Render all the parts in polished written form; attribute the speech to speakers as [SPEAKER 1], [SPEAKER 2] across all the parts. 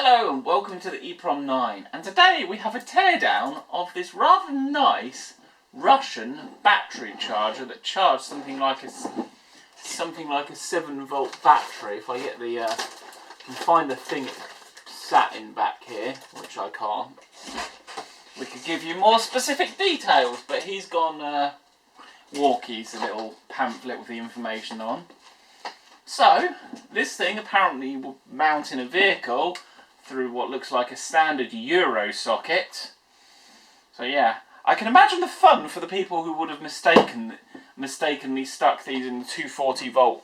[SPEAKER 1] Hello and welcome to the EEPROM 9, and today we have a teardown of this rather nice Russian battery charger that charged something like a 7-volt battery. If I get the can find the thing it sat in back here, which I can't, we could give you more specific details, but he's gone walkies, a little pamphlet with the information on. So this thing apparently will mount in a vehicle through what looks like a standard Euro socket. So yeah, I can imagine the fun for the people who would have mistakenly stuck these in the 240 volt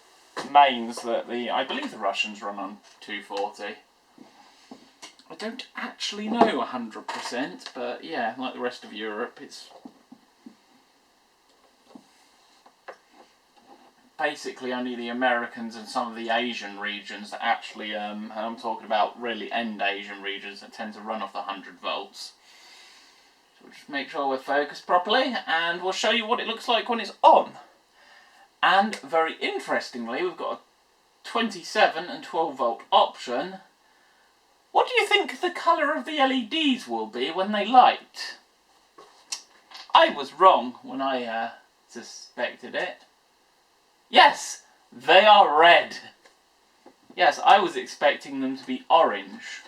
[SPEAKER 1] mains that I believe the Russians run on 240. I don't actually know 100%, but yeah, like the rest of Europe, it's basically only the Americans and some of the Asian regions that actually, and I'm talking about really end Asian regions that tend to run off the 100 volts. So we'll just make sure we're focused properly, and we'll show you what it looks like when it's on. And very interestingly, we've got a 27 and 12 volt option. What do you think the colour of the LEDs will be when they light? I was wrong when I suspected it. Yes, they are red. Yes, I was expecting them to be orange.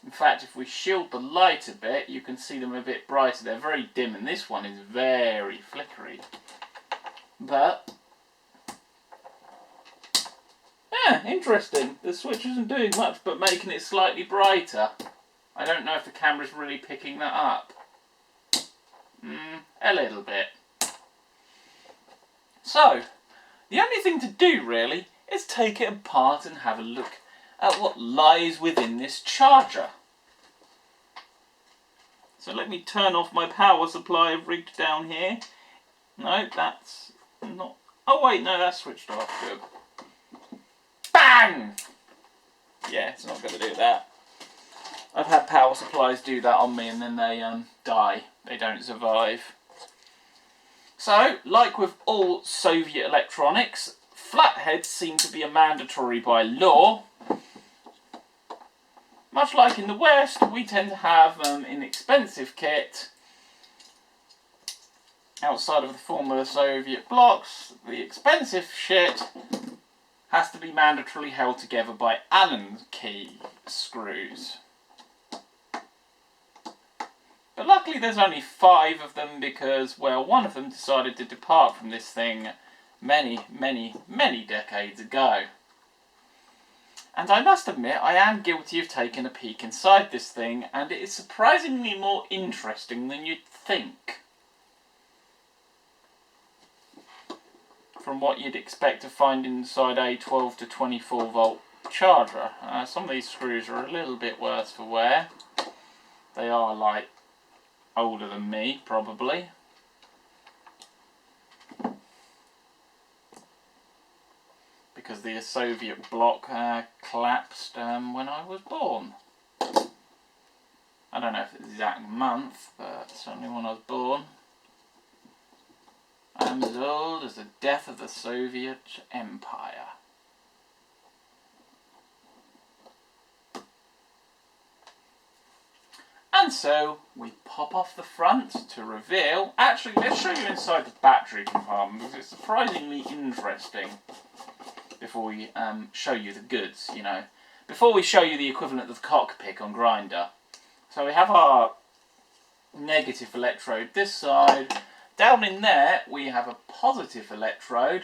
[SPEAKER 1] In fact, if we shield the light a bit, you can see them a bit brighter. They're very dim, and this one is very flickery. But, yeah, interesting. The switch isn't doing much but making it slightly brighter. I don't know if the camera's really picking that up. A little bit. So, the only thing to do, really, is take it apart and have a look at what lies within this charger. So let me turn off my power supply rigged down here. No, that's not... Oh wait, no, that's switched off. Good. Bang! Yeah, it's not going to do that. I've had power supplies do that on me and then they die. They don't survive. So, like with all Soviet electronics, flatheads seem to be a mandatory by law. Much like in the West, we tend to have inexpensive kit. Outside of the former Soviet blocs, the expensive shit has to be mandatorily held together by Allen key screws. But luckily there's only 5 of them because, well, one of them decided to depart from this thing many decades ago. And I must admit, I am guilty of taking a peek inside this thing, and it is surprisingly more interesting than you'd think. From what you'd expect to find inside a 12 to 24 volt charger. Some of these screws are a little bit worse for wear. They are like older than me, probably. Because the Soviet bloc collapsed when I was born. I don't know if it's the exact month, but certainly when I was born. I'm as old as the death of the Soviet Empire. And so, we pop off the front to reveal... Actually, let's show you inside the battery compartment, because it's surprisingly interesting before we show you the goods, you know. Before we show you the equivalent of the cockpit on Grindr. So we have our negative electrode this side. Down in there, we have a positive electrode.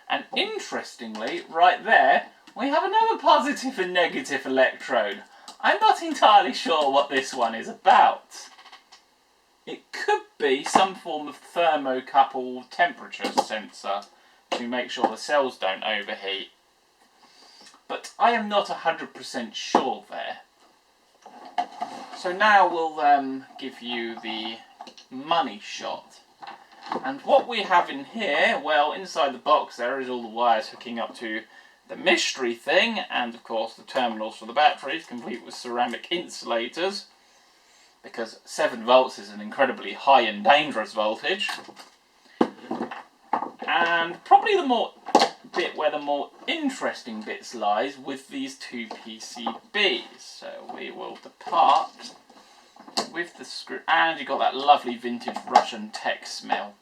[SPEAKER 1] And interestingly, right there, we have another positive and negative electrode. I'm not entirely sure what this one is about. It could be some form of thermocouple temperature sensor to make sure the cells don't overheat. But I am not 100% sure there. So now we'll give you the money shot. And what we have in here, well, inside the box there is all the wires hooking up to the mystery thing, and of course the terminals for the batteries, complete with ceramic insulators, because 7 volts is an incredibly high and dangerous voltage. And probably the bit where the more interesting bits lies with these 2 PCBs. So apart with the screw, and you got that lovely vintage Russian tech smell.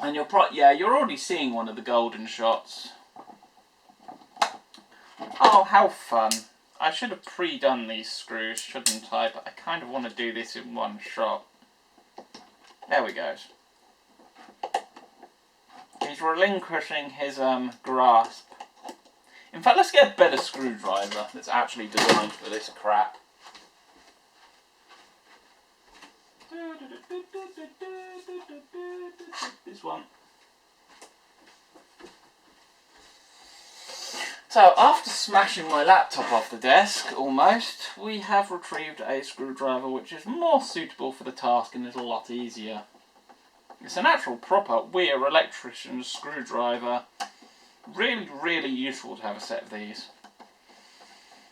[SPEAKER 1] And you're already seeing one of the golden shots. Oh, how fun. I should have pre-done these screws, shouldn't I? But I kind of want to do this in one shot. There we go. He's relinquishing his grasp. In fact, let's get a better screwdriver that's actually designed for this crap. This one. So, after smashing my laptop off the desk, almost, we have retrieved a screwdriver which is more suitable for the task and is a lot easier. It's an actual proper Weir electrician's screwdriver. Really, really useful to have a set of these.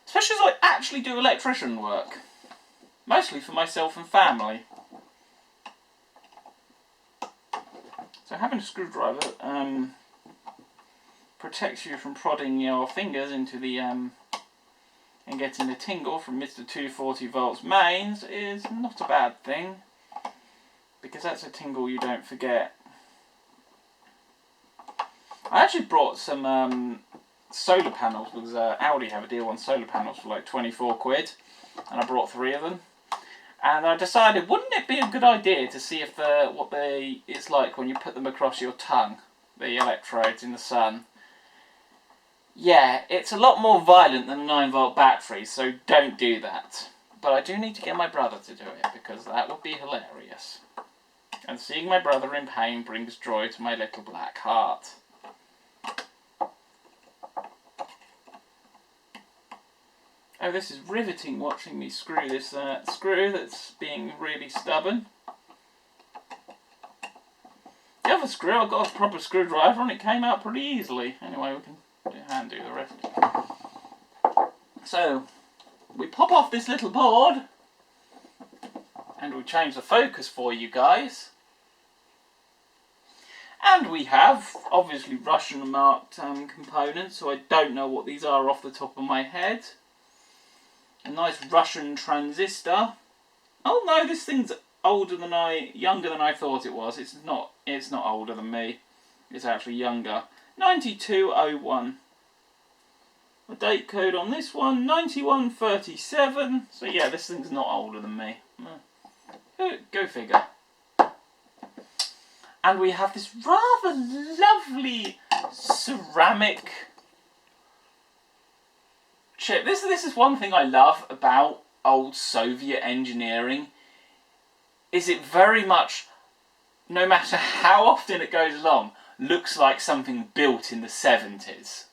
[SPEAKER 1] Especially as I actually do electrician work. Mostly for myself and family. So having a screwdriver protects you from prodding your fingers into the and getting the tingle from Mr. 240 volts mains is not a bad thing, because that's a tingle you don't forget. I actually brought some solar panels because Audi have a deal on solar panels for like 24 quid, and I brought 3 of them. And I decided, wouldn't it be a good idea to see if it's like when you put them across your tongue, the electrodes in the sun. Yeah, it's a lot more violent than a 9-volt battery, so don't do that. But I do need to get my brother to do it, because that would be hilarious. And seeing my brother in pain brings joy to my little black heart. Oh, this is riveting watching me screw this screw that's being really stubborn. The other screw, I got a proper screwdriver and it came out pretty easily. Anyway, we can hand do the rest. So, we pop off this little board and we change the focus for you guys. And we have, obviously, Russian marked components, so I don't know what these are off the top of my head. A nice Russian transistor. Oh no, this thing's younger than I thought it was. It's not older than me. It's actually younger. 9201. The date code on this one, 9137. So yeah, this thing's not older than me. Go figure. And we have this rather lovely ceramic chip. This is one thing I love about old Soviet engineering. Is it very much, no matter how often it goes along, looks like something built in the 70s.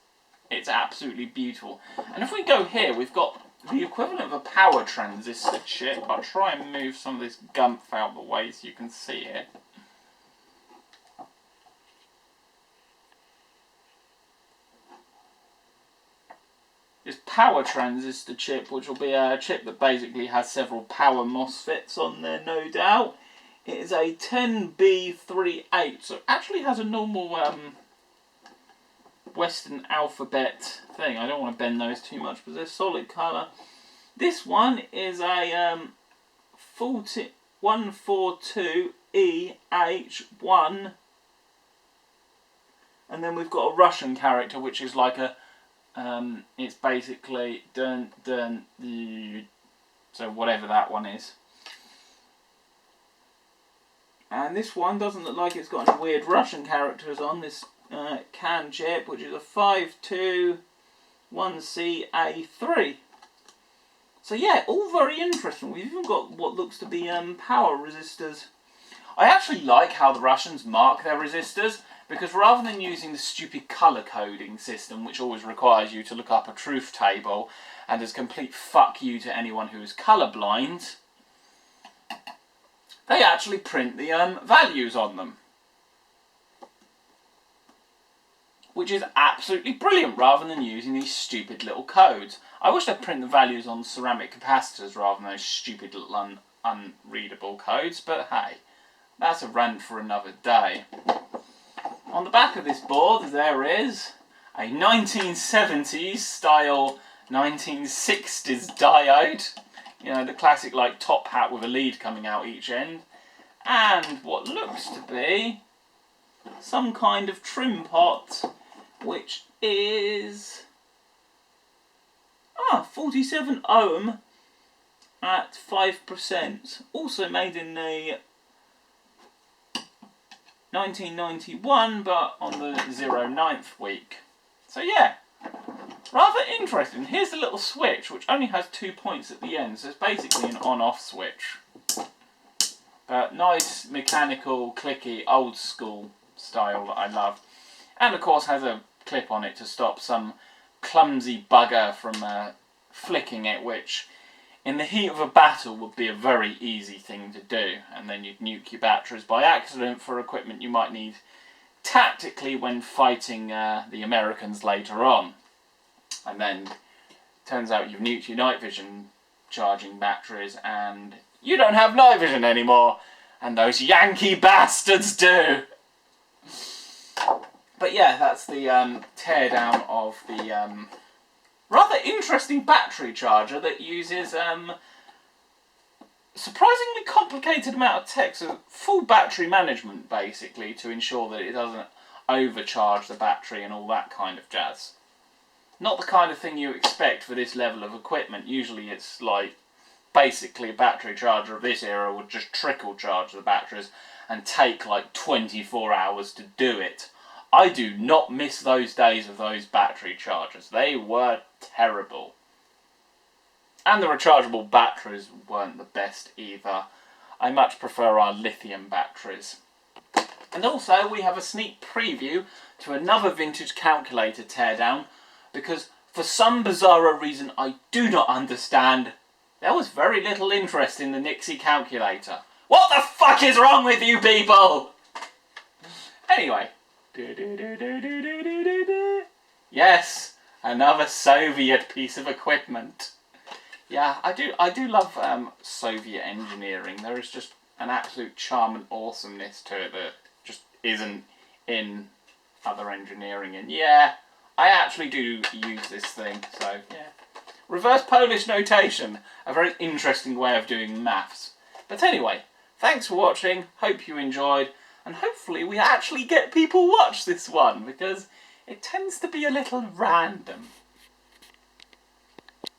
[SPEAKER 1] It's absolutely beautiful. And if we go here, we've got the equivalent of a power transistor chip. I'll try and move some of this gumph out the way so you can see it. This power transistor chip, which will be a chip that basically has several power MOSFETs on there, no doubt. It is a 10B38, so it actually has a normal Western alphabet thing. I don't want to bend those too much because they're solid colour. This one is a 142EH1, and then we've got a Russian character, which is like a it's basically dun dun, so whatever that one is. And this one doesn't look like it's got any weird Russian characters on this CAN chip, which is a 521CA3. So yeah, all very interesting. We've even got what looks to be power resistors. I actually like how the Russians mark their resistors, because rather than using the stupid colour coding system, which always requires you to look up a truth table and is complete fuck you to anyone who is colourblind, they actually print the values on them. Which is absolutely brilliant, rather than using these stupid little codes. I wish they'd print the values on ceramic capacitors rather than those stupid little unreadable codes, but hey, that's a rant for another day. On the back of this board there is a 1970s style 1960s diode. You know, the classic like top hat with a lead coming out each end. And what looks to be some kind of trim pot, which is 47 ohm at 5%. Also made in the 1991, but on the 09th week. So yeah, rather interesting. Here's the little switch, which only has 2 points at the end, so it's basically an on-off switch. But nice, mechanical, clicky, old school style that I love. And of course has a clip on it to stop some clumsy bugger from flicking it, which in the heat of a battle would be a very easy thing to do. And then you'd nuke your batteries by accident for equipment you might need tactically when fighting the Americans later on. And then turns out you've nuked your night vision charging batteries and you don't have night vision anymore, and those Yankee bastards do. But yeah, that's the teardown of the rather interesting battery charger that uses surprisingly complicated amount of tech, so full battery management basically to ensure that it doesn't overcharge the battery and all that kind of jazz. Not the kind of thing you expect for this level of equipment. Usually it's like basically a battery charger of this era would just trickle charge the batteries and take like 24 hours to do it. I do not miss those days of those battery chargers. They were terrible. And the rechargeable batteries weren't the best either. I much prefer our lithium batteries. And also we have a sneak preview to another vintage calculator teardown, because for some bizarre reason I do not understand, there was very little interest in the Nixie calculator. What the fuck is wrong with you people? Anyway. Yes, another Soviet piece of equipment. Yeah, I do love Soviet engineering. There is just an absolute charm and awesomeness to it that just isn't in other engineering. And yeah, I actually do use this thing, so yeah. Reverse Polish notation, a very interesting way of doing maths. But anyway, thanks for watching, hope you enjoyed, and hopefully we actually get people watch this one, because it tends to be a little random.